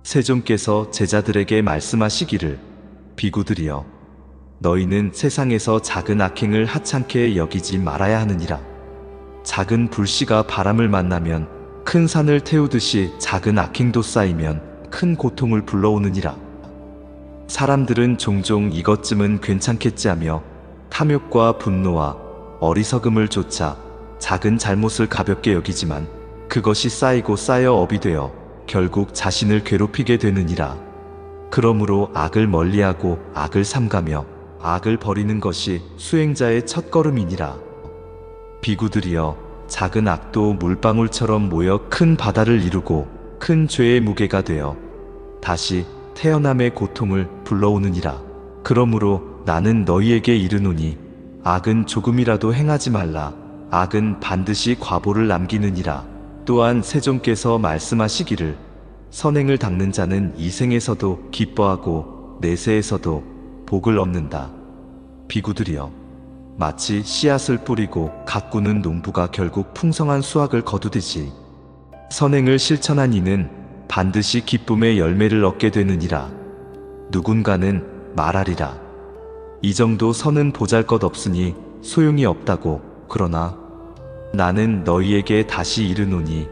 세존께서 제자들에게 말씀하시기를, 비구들이여, 너희는 세상에서 작은 악행을 하찮게 여기지 말아야 하느니라. 작은 불씨가 바람을 만나면 큰 산을 태우듯이 작은 악행도 쌓이면 큰 고통을 불러오느니라. 사람들은 종종 이것쯤은 괜찮겠지 하며 탐욕과 분노와 어리석음을 좇아 작은 잘못을 가볍게 여기지만 그것이 쌓이고 쌓여 업이 되어 결국 자신을 괴롭히게 되느니라. 그러므로 악을 멀리하고 악을 삼가며 악을 버리는 것이 수행자의 첫걸음이니라. 비구들이여, 작은 악도 물방울처럼 모여 큰 바다를 이루고 큰 죄의 무게가 되어 다시 태어남의 고통을 불러오느니라. 그러므로 나는 너희에게 이르노니 악은 조금이라도 행하지 말라. 악은 반드시 과보를 남기느니라. 또한 세존께서 말씀하시기를, 선행을 닦는 자는 이 생에서도 기뻐하고 내세에서도 복을 얻는다. 비구들이여, 마치 씨앗을 뿌리고 가꾸는 농부가 결국 풍성한 수확을 거두듯이 선행을 실천한 이는 반드시 기쁨의 열매를 얻게 되느니라. 누군가는 말하리라, 이 정도 선은 보잘것없으니 소용이 없다고. 그러나 나는 너희에게 다시 이르노니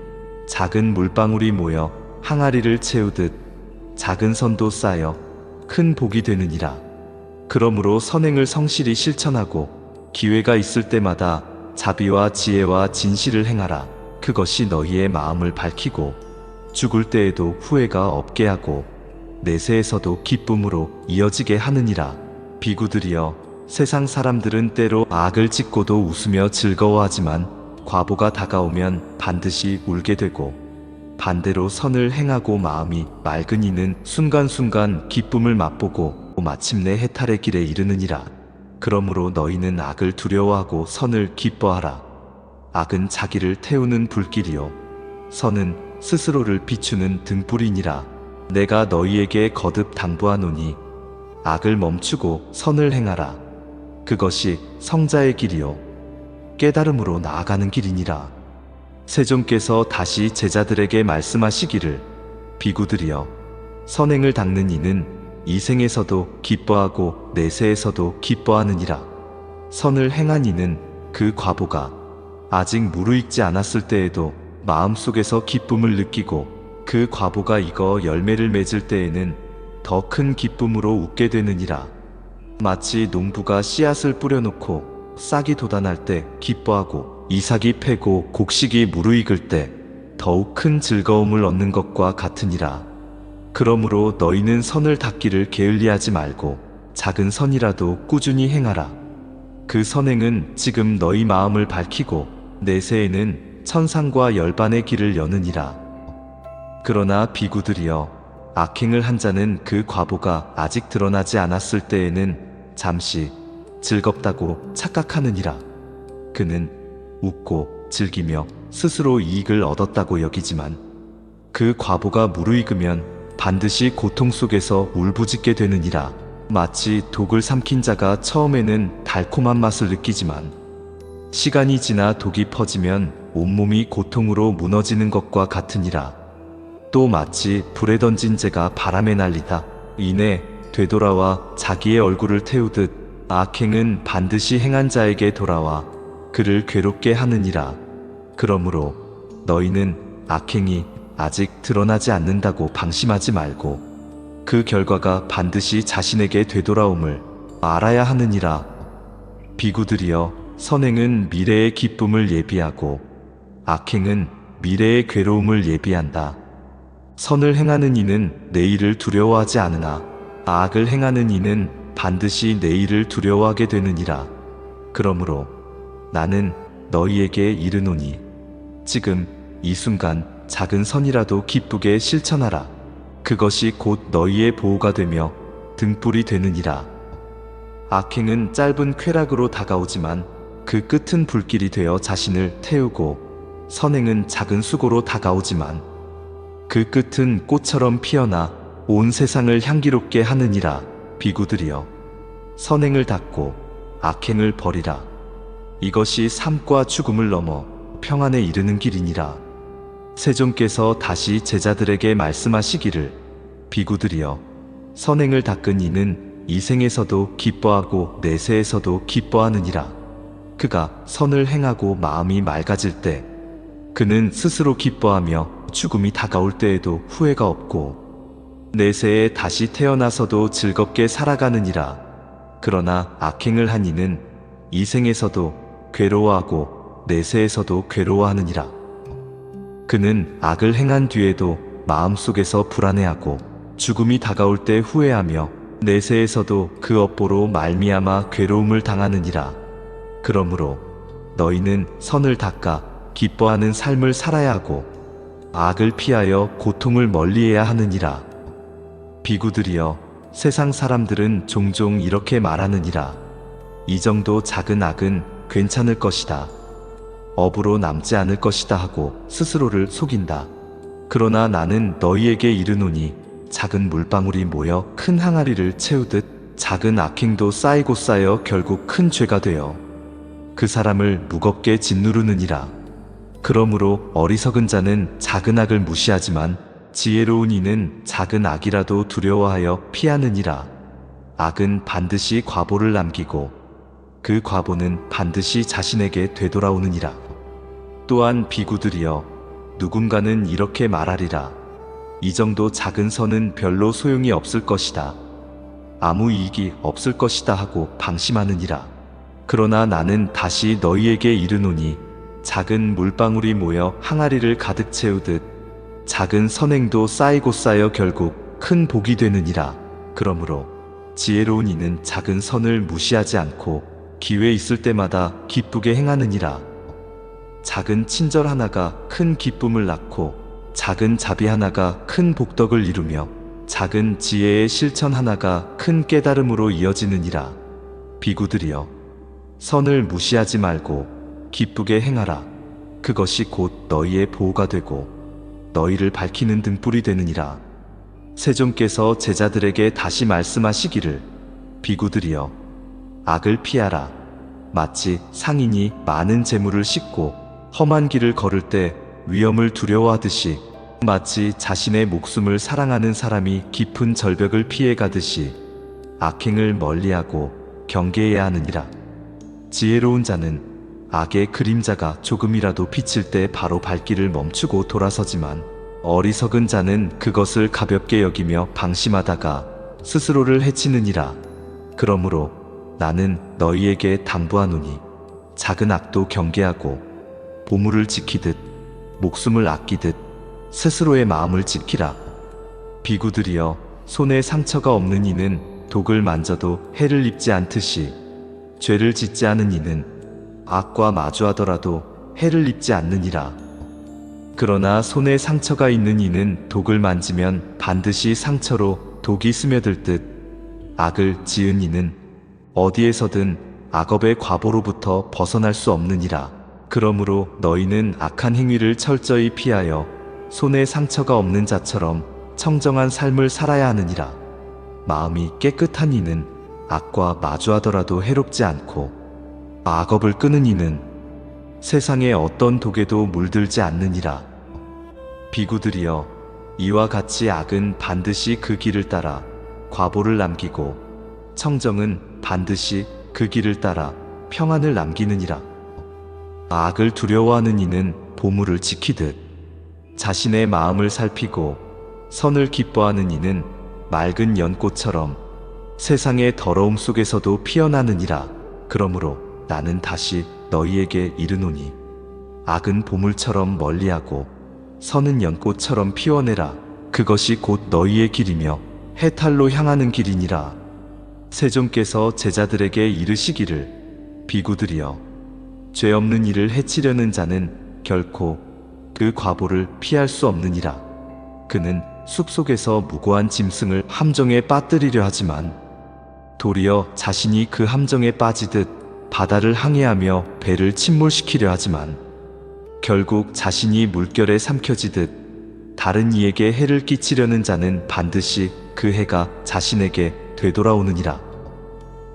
작은 물방울이 모여 항아리를 채우듯 작은 선도 쌓여 큰 복이 되느니라. 그러므로 선행을 성실히 실천하고 기회가 있을 때마다 자비와 지혜와 진실을 행하라. 그것이 너희의 마음을 밝히고 죽을 때에도 후회가 없게 하고 내세에서도 기쁨으로 이어지게 하느니라. 비구들이여, 세상 사람들은 때로 악을 짓고도 웃으며 즐거워하지만 과보가 다가오면 반드시 울게 되고, 반대로 선을 행하고 마음이 맑은 이는 순간순간 기쁨을 맛보고 마침내 해탈의 길에 이르느니라. 그러므로 너희는 악을 두려워하고 선을 기뻐하라. 악은 자기를 태우는 불길이요, 선은 스스로를 비추는 등불이니라. 내가 너희에게 거듭 당부하노니 악을 멈추고 선을 행하라. 그것이 성자의 길이요 깨달음으로 나아가는 길이니라. 세존께서 다시 제자들에게 말씀하시기를, 비구들이여, 선행을 닦는 이는 이 생에서도 기뻐하고 내세에서도 기뻐하느니라. 선을 행한 이는 그 과보가 아직 무르익지 않았을 때에도 마음속에서 기쁨을 느끼고 그 과보가 익어 열매를 맺을 때에는 더 큰 기쁨으로 웃게 되느니라. 마치 농부가 씨앗을 뿌려놓고 싹이 돋아날 때 기뻐하고 이삭이 패고 곡식이 무르익을 때 더욱 큰 즐거움을 얻는 것과 같으니라. 그러므로 너희는 선을 닦기를 게을리하지 말고 작은 선이라도 꾸준히 행하라. 그 선행은 지금 너희 마음을 밝히고 내세에는 천상과 열반의 길을 여느니라. 그러나 비구들이여, 악행을 한 자는 그 과보가 아직 드러나지 않았을 때에는 잠시 즐겁다고 착각하느니라. 그는 웃고 즐기며 스스로 이익을 얻었다고 여기지만 그 과보가 무르익으면 반드시 고통 속에서 울부짖게 되느니라. 마치 독을 삼킨 자가 처음에는 달콤한 맛을 느끼지만 시간이 지나 독이 퍼지면 온몸이 고통으로 무너지는 것과 같으니라. 또 마치 불에 던진 재가 바람에 날리다 이내 되돌아와 자기의 얼굴을 태우듯 악행은 반드시 행한 자에게 돌아와 그를 괴롭게 하느니라. 그러므로 너희는 악행이 아직 드러나지 않는다고 방심하지 말고 그 결과가 반드시 자신에게 되돌아옴을 알아야 하느니라. 비구들이여, 선행은 미래의 기쁨을 예비하고 악행은 미래의 괴로움을 예비한다. 선을 행하는 이는 내일을 두려워하지 않으나 악을 행하는 이는 반드시 내일을 두려워하게 되느니라. 그러므로 나는 너희에게 이르노니 지금 이 순간 작은 선이라도 기쁘게 실천하라. 그것이 곧 너희의 보호가 되며 등불이 되느니라. 악행은 짧은 쾌락으로 다가오지만 그 끝은 불길이 되어 자신을 태우고, 선행은 작은 수고로 다가오지만 그 끝은 꽃처럼 피어나 온 세상을 향기롭게 하느니라. 비구들이여, 선행을 닦고 악행을 버리라. 이것이 삶과 죽음을 넘어 평안에 이르는 길이니라. 세존께서 다시 제자들에게 말씀하시기를, 비구들이여, 선행을 닦은 이는 이생에서도 기뻐하고 내세에서도 기뻐하느니라. 그가 선을 행하고 마음이 맑아질 때 그는 스스로 기뻐하며 죽음이 다가올 때에도 후회가 없고 내세에 다시 태어나서도 즐겁게 살아가느니라. 그러나 악행을 한 이는 이생에서도 괴로워하고 내세에서도 괴로워하느니라. 그는 악을 행한 뒤에도 마음속에서 불안해하고 죽음이 다가올 때 후회하며 내세에서도 그 업보로 말미암아 괴로움을 당하느니라. 그러므로 너희는 선을 닦아 기뻐하는 삶을 살아야 하고 악을 피하여 고통을 멀리해야 하느니라. 비구들이여, 세상 사람들은 종종 이렇게 말하느니라. 이 정도 작은 악은 괜찮을 것이다. 업으로 남지 않을 것이다 하고 스스로를 속인다. 그러나 나는 너희에게 이르노니 작은 물방울이 모여 큰 항아리를 채우듯 작은 악행도 쌓이고 쌓여 결국 큰 죄가 되어 그 사람을 무겁게 짓누르느니라. 그러므로 어리석은 자는 작은 악을 무시하지만 지혜로운 이는 작은 악이라도 두려워하여 피하느니라. 악은 반드시 과보를 남기고 그 과보는 반드시 자신에게 되돌아오느니라. 또한 비구들이여, 누군가는 이렇게 말하리라. 이 정도 작은 선은 별로 소용이 없을 것이다. 아무 이익이 없을 것이다 하고 방심하느니라. 그러나 나는 다시 너희에게 이르노니 작은 물방울이 모여 항아리를 가득 채우듯 작은 선행도 쌓이고 쌓여 결국 큰 복이 되느니라. 그러므로 지혜로운 이는 작은 선을 무시하지 않고 기회 있을 때마다 기쁘게 행하느니라. 작은 친절 하나가 큰 기쁨을 낳고 작은 자비 하나가 큰 복덕을 이루며 작은 지혜의 실천 하나가 큰 깨달음으로 이어지느니라. 비구들이여, 선을 무시하지 말고 기쁘게 행하라. 그것이 곧 너희의 보호가 되고 너희를 밝히는 등불이 되느니라. 세존께서 제자들에게 다시 말씀하시기를, 비구들이여, 악을 피하라. 마치 상인이 많은 재물을 싣고 험한 길을 걸을 때 위험을 두려워하듯이 마치 자신의 목숨을 사랑하는 사람이 깊은 절벽을 피해 가듯이 악행을 멀리하고 경계해야 하느니라. 지혜로운 자는 악의 그림자가 조금이라도 비칠 때 바로 발길을 멈추고 돌아서지만 어리석은 자는 그것을 가볍게 여기며 방심하다가 스스로를 해치느니라. 그러므로 나는 너희에게 당부하노니 작은 악도 경계하고 보물을 지키듯 목숨을 아끼듯 스스로의 마음을 지키라. 비구들이여, 손에 상처가 없는 이는 독을 만져도 해를 입지 않듯이 죄를 짓지 않은 이는 악과 마주하더라도 해를 입지 않느니라. 그러나 손에 상처가 있는 이는 독을 만지면 반드시 상처로 독이 스며들 듯 악을 지은 이는 어디에서든 악업의 과보로부터 벗어날 수 없느니라. 그러므로 너희는 악한 행위를 철저히 피하여 손에 상처가 없는 자처럼 청정한 삶을 살아야 하느니라. 마음이 깨끗한 이는 악과 마주하더라도 해롭지 않고 악업을 끄는 이는 세상의 어떤 독에도 물들지 않느니라. 비구들이여, 이와 같이 악은 반드시 그 길을 따라 과보를 남기고 청정은 반드시 그 길을 따라 평안을 남기느니라. 악을 두려워하는 이는 보물을 지키듯 자신의 마음을 살피고 선을 기뻐하는 이는 맑은 연꽃처럼 세상의 더러움 속에서도 피어나느니라. 그러므로 나는 다시 너희에게 이르노니 악은 보물처럼 멀리하고 선은 연꽃처럼 피워내라. 그것이 곧 너희의 길이며 해탈로 향하는 길이니라. 세존께서 제자들에게 이르시기를, 비구들이여, 죄 없는 이를 해치려는 자는 결코 그 과보를 피할 수 없느니라. 그는 숲속에서 무고한 짐승을 함정에 빠뜨리려 하지만 도리어 자신이 그 함정에 빠지듯 바다를 항해하며 배를 침몰시키려 하지만 결국 자신이 물결에 삼켜지듯 다른 이에게 해를 끼치려는 자는 반드시 그 해가 자신에게 되돌아오느니라.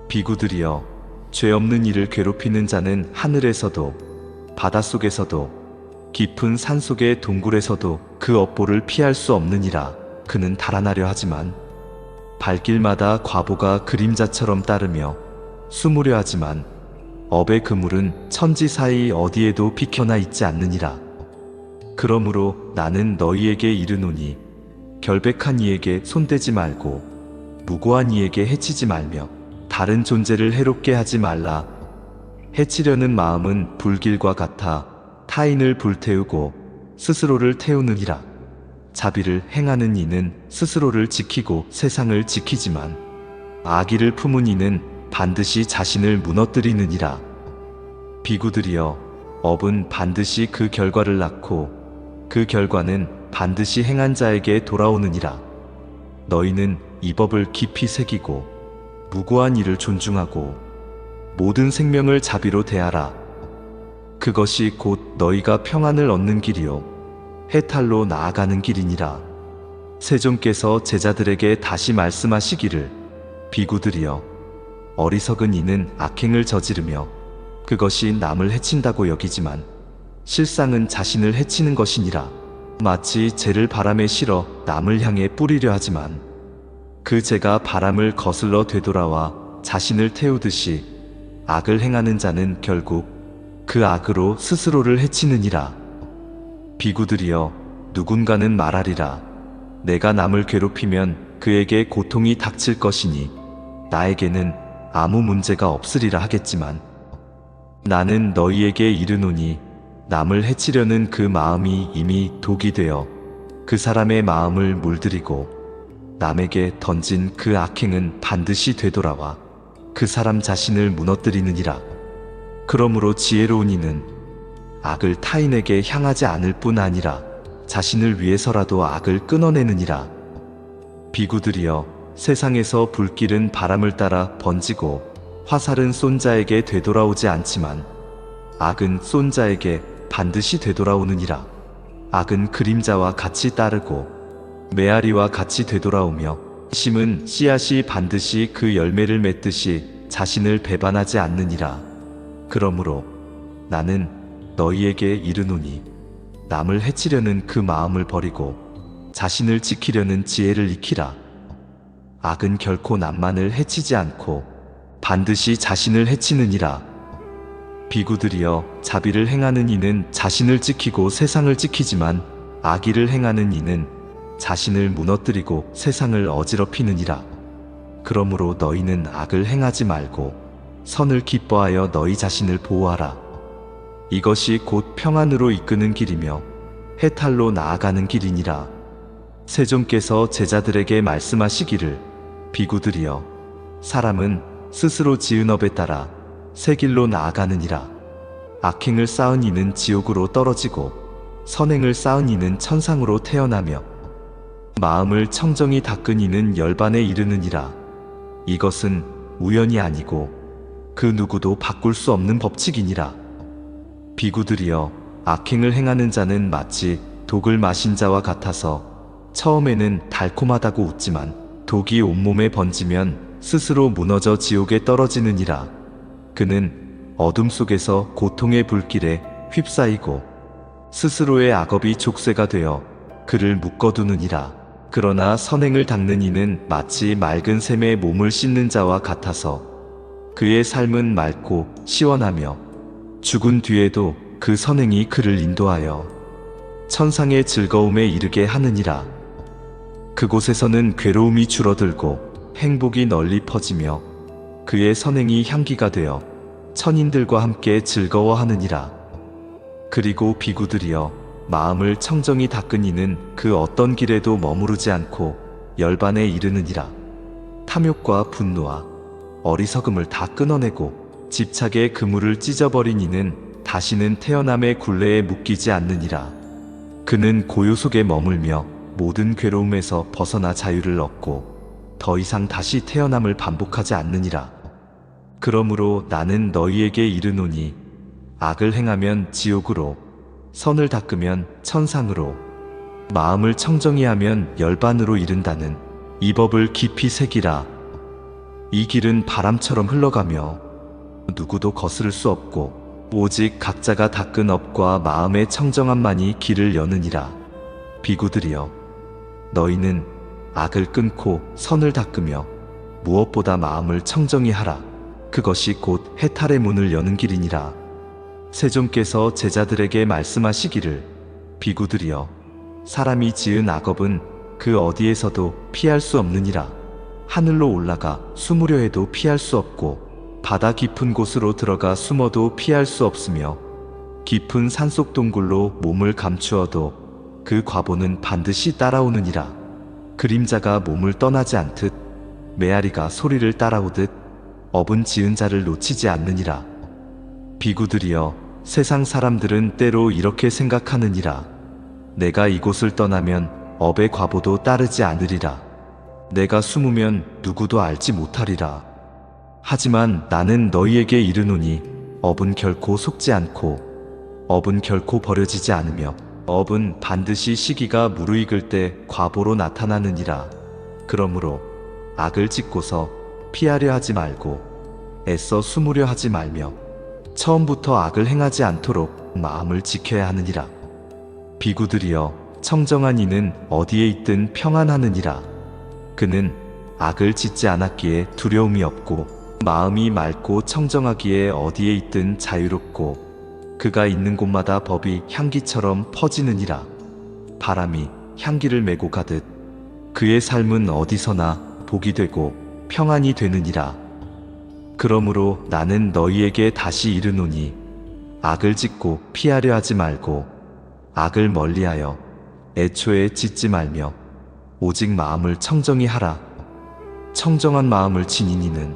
비구들이여, 죄 없는 이를 괴롭히는 자는 하늘에서도 바닷속에서도 깊은 산속의 동굴에서도 그 업보를 피할 수 없느니라. 그는 달아나려 하지만 발길마다 과보가 그림자처럼 따르며 숨으려 하지만 업의 그물은 천지 사이 어디에도 비켜나 있지 않느니라. 그러므로 나는 너희에게 이르노니 결백한 이에게 손대지 말고 무고한 이에게 해치지 말며 다른 존재를 해롭게 하지 말라. 해치려는 마음은 불길과 같아 타인을 불태우고 스스로를 태우느니라. 자비를 행하는 이는 스스로를 지키고 세상을 지키지만 악의를 품은 이는 반드시 자신을 무너뜨리느니라. 비구들이여, 업은 반드시 그 결과를 낳고 그 결과는 반드시 행한 자에게 돌아오느니라. 너희는 이 법을 깊이 새기고 무고한 이를 존중하고 모든 생명을 자비로 대하라. 그것이 곧 너희가 평안을 얻는 길이요 해탈로 나아가는 길이니라. 세존께서 제자들에게 다시 말씀하시기를, 비구들이여, 어리석은 이는 악행을 저지르며 그것이 남을 해친다고 여기지만 실상은 자신을 해치는 것이니라. 마치 재를 바람에 실어 남을 향해 뿌리려 하지만 그 재가 바람을 거슬러 되돌아와 자신을 태우듯이 악을 행하는 자는 결국 그 악으로 스스로를 해치느니라. 비구들이여, 누군가는 말하리라. 내가 남을 괴롭히면 그에게 고통이 닥칠 것이니 나에게는 아무 문제가 없으리라 하겠지만 나는 너희에게 이르노니 남을 해치려는 그 마음이 이미 독이 되어 그 사람의 마음을 물들이고 남에게 던진 그 악행은 반드시 되돌아와 그 사람 자신을 무너뜨리느니라. 그러므로 지혜로운 이는 악을 타인에게 향하지 않을 뿐 아니라 자신을 위해서라도 악을 끊어내느니라. 비구들이여, 세상에서 불길은 바람을 따라 번지고 화살은 쏜 자에게 되돌아오지 않지만 악은 쏜 자에게 반드시 되돌아오느니라. 악은 그림자와 같이 따르고 메아리와 같이 되돌아오며 심은 씨앗이 반드시 그 열매를 맺듯이 자신을 배반하지 않느니라. 그러므로 나는 너희에게 이르노니 남을 해치려는 그 마음을 버리고 자신을 지키려는 지혜를 익히라. 악은 결코 남만을 해치지 않고 반드시 자신을 해치느니라. 비구들이여, 자비를 행하는 이는 자신을 지키고 세상을 지키지만 악의를 행하는 이는 자신을 무너뜨리고 세상을 어지럽히느니라. 그러므로 너희는 악을 행하지 말고 선을 기뻐하여 너희 자신을 보호하라. 이것이 곧 평안으로 이끄는 길이며 해탈로 나아가는 길이니라. 세존께서 제자들에게 말씀하시기를, 비구들이여, 사람은 스스로 지은 업에 따라 새 길로 나아가느니라. 악행을 쌓은 이는 지옥으로 떨어지고 선행을 쌓은 이는 천상으로 태어나며 마음을 청정히 닦은 이는 열반에 이르느니라. 이것은 우연이 아니고 그 누구도 바꿀 수 없는 법칙이니라. 비구들이여, 악행을 행하는 자는 마치 독을 마신 자와 같아서 처음에는 달콤하다고 웃지만 독이 온몸에 번지면 스스로 무너져 지옥에 떨어지느니라. 그는 어둠 속에서 고통의 불길에 휩싸이고 스스로의 악업이 족쇄가 되어 그를 묶어두느니라. 그러나 선행을 닦는 이는 마치 맑은 샘에 몸을 씻는 자와 같아서 그의 삶은 맑고 시원하며 죽은 뒤에도 그 선행이 그를 인도하여 천상의 즐거움에 이르게 하느니라. 그곳에서는 괴로움이 줄어들고 행복이 널리 퍼지며 그의 선행이 향기가 되어 천인들과 함께 즐거워하느니라. 그리고 비구들이여, 마음을 청정히 닦은 이는 그 어떤 길에도 머무르지 않고 열반에 이르느니라. 탐욕과 분노와 어리석음을 다 끊어내고 집착의 그물을 찢어버린 이는 다시는 태어남의 굴레에 묶이지 않느니라. 그는 고요 속에 머물며 모든 괴로움에서 벗어나 자유를 얻고 더 이상 다시 태어남을 반복하지 않느니라. 그러므로 나는 너희에게 이르노니 악을 행하면 지옥으로, 선을 닦으면 천상으로, 마음을 청정히 하면 열반으로 이른다는 이 법을 깊이 새기라. 이 길은 바람처럼 흘러가며 누구도 거스를 수 없고 오직 각자가 닦은 업과 마음의 청정함만이 길을 여느니라. 비구들이여, 너희는 악을 끊고 선을 닦으며 무엇보다 마음을 청정히 하라. 그것이 곧 해탈의 문을 여는 길이니라. 세존께서 제자들에게 말씀하시기를, 비구들이여, 사람이 지은 악업은 그 어디에서도 피할 수 없느니라. 하늘로 올라가 숨으려 해도 피할 수 없고 바다 깊은 곳으로 들어가 숨어도 피할 수 없으며 깊은 산속 동굴로 몸을 감추어도 그 과보는 반드시 따라오느니라. 그림자가 몸을 떠나지 않듯 메아리가 소리를 따라오듯 업은 지은 자를 놓치지 않느니라. 비구들이여, 세상 사람들은 때로 이렇게 생각하느니라. 내가 이곳을 떠나면 업의 과보도 따르지 않으리라. 내가 숨으면 누구도 알지 못하리라. 하지만 나는 너희에게 이르노니 업은 결코 속지 않고 업은 결코 버려지지 않으며 업은 반드시 시기가 무르익을 때 과보로 나타나느니라. 그러므로 악을 짓고서 피하려 하지 말고 애써 숨으려 하지 말며 처음부터 악을 행하지 않도록 마음을 지켜야 하느니라. 비구들이여, 청정한 이는 어디에 있든 평안하느니라. 그는 악을 짓지 않았기에 두려움이 없고 마음이 맑고 청정하기에 어디에 있든 자유롭고 그가 있는 곳마다 법이 향기처럼 퍼지느니라. 바람이 향기를 메고 가듯 그의 삶은 어디서나 복이 되고 평안이 되느니라. 그러므로 나는 너희에게 다시 이르노니 악을 짓고 피하려 하지 말고 악을 멀리하여 애초에 짓지 말며 오직 마음을 청정히 하라. 청정한 마음을 지닌 이는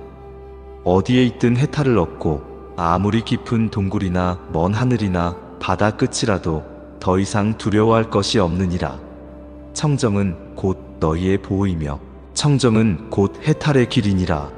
어디에 있든 해탈을 얻고 아무리 깊은 동굴이나 먼 하늘이나 바다 끝이라도 더 이상 두려워할 것이 없느니라. 청정은 곧 너희의 보호이며 청정은 곧 해탈의 길이니라.